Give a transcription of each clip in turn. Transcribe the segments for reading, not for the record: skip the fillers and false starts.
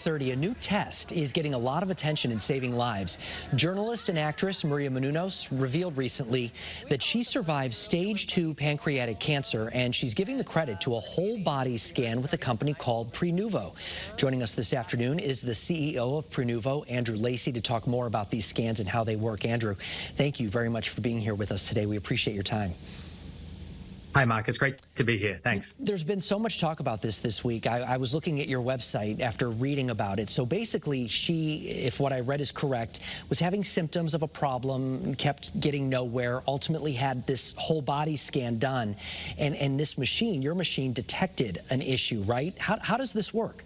30, a new test is getting a lot of attention and saving lives. Journalist and actress Maria Menounos revealed recently that she survived stage 2 pancreatic cancer, and she's giving the credit to a whole body scan with a company called Prenuvo. Joining us this afternoon is the CEO of Prenuvo, Andrew Lacy, to talk more about these scans and how they work. Andrew, thank you very much for being here with us today. We appreciate your time. Hi, Mark. It's great to be here. Thanks. There's been so much talk about this week. I was looking at your website after reading about it. So basically, she, if what I read is correct, was having symptoms of a problem, kept getting nowhere, ultimately had this whole body scan done. And this machine, your machine, detected an issue, right? How does this work?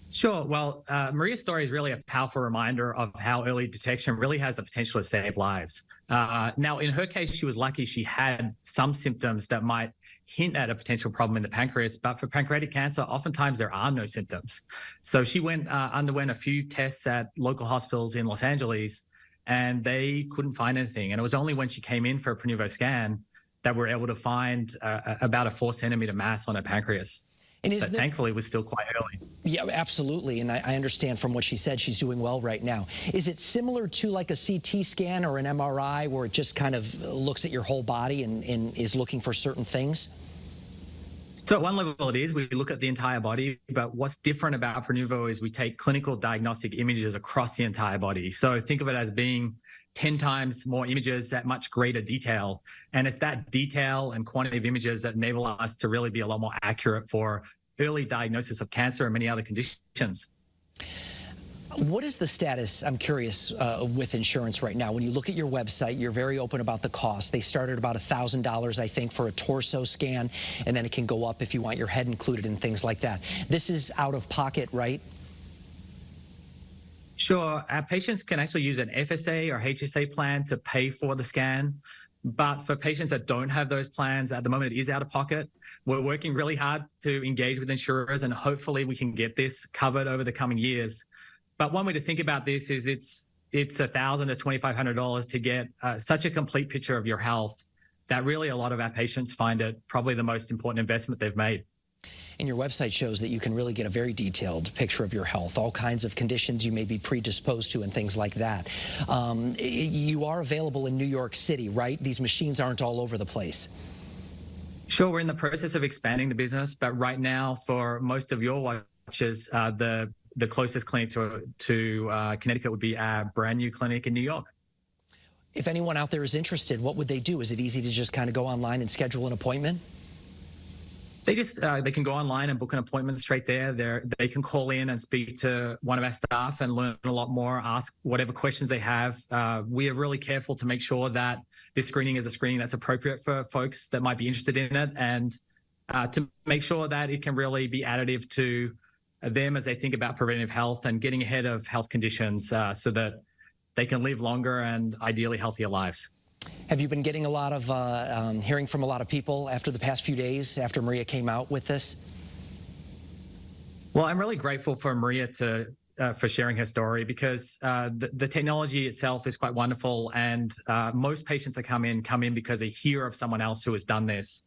Sure. Well, Maria's story is really a powerful reminder of how early detection really has the potential to save lives. Now, in her case, she was lucky she had some symptoms that might hint at a potential problem in the pancreas, but for pancreatic cancer, oftentimes there are no symptoms. So she underwent a few tests at local hospitals in Los Angeles, and they couldn't find anything. And it was only when she came in for a Prenuvo scan that we're able to find about a 4-centimeter mass on her pancreas. But thankfully, it was still quite early. Yeah, absolutely. And I understand from what she said, she's doing well right now. Is it similar to like a CT scan or an MRI where it just kind of looks at your whole body and is looking for certain things? So at one level it is, we look at the entire body, but what's different about Prenuvo is we take clinical diagnostic images across the entire body. So think of it as being 10 times more images at much greater detail. And it's that detail and quantity of images that enable us to really be a lot more accurate for early diagnosis of cancer and many other conditions. What is the status, I'm curious, with insurance right now? When you look at your website, you're very open about the cost. They start at about $1,000, I think, for a torso scan, and then it can go up if you want your head included and things like that. This is out of pocket, right? Sure. Our patients can actually use an FSA or HSA plan to pay for the scan. But for patients that don't have those plans, at the moment it is out of pocket. We're working really hard to engage with insurers, and hopefully we can get this covered over the coming years. But one way to think about this is it's $1,000 to $2,500 to get such a complete picture of your health that really a lot of our patients find it probably the most important investment they've made. And your website shows that you can really get a very detailed picture of your health, all kinds of conditions you may be predisposed to and things like that. You are available in New York City, right? These machines aren't all over the place. Sure, we're in the process of expanding the business, but right now for most of your watchers, the closest clinic to Connecticut would be our brand new clinic in New York. If anyone out there is interested, what would they do? Is it easy to just kind of go online and schedule an appointment? They can go online and book an appointment straight there. They can call in and speak to one of our staff and learn a lot more, ask whatever questions they have. We are really careful to make sure that this screening is a screening that's appropriate for folks that might be interested in it, and to make sure that it can really be additive to them as they think about preventive health and getting ahead of health conditions so that they can live longer and ideally healthier lives. Have you been getting a lot of hearing from a lot of people after the past few days after Maria came out with this? Well, I'm really grateful for Maria for sharing her story, because the technology itself is quite wonderful, and most patients that come in because they hear of someone else who has done this.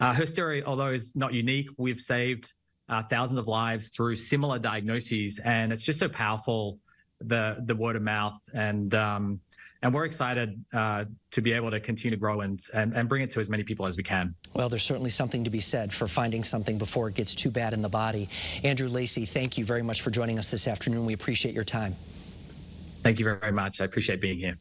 Her story, although is not unique, we've saved thousands of lives through similar diagnoses, and it's just so powerful, the word of mouth, and we're excited to be able to continue to grow and bring it to as many people as we can. Well, there's certainly something to be said for finding something before it gets too bad in the body. Andrew Lacy, thank you very much for joining us this afternoon. We appreciate your time. Thank you very much. I appreciate being here.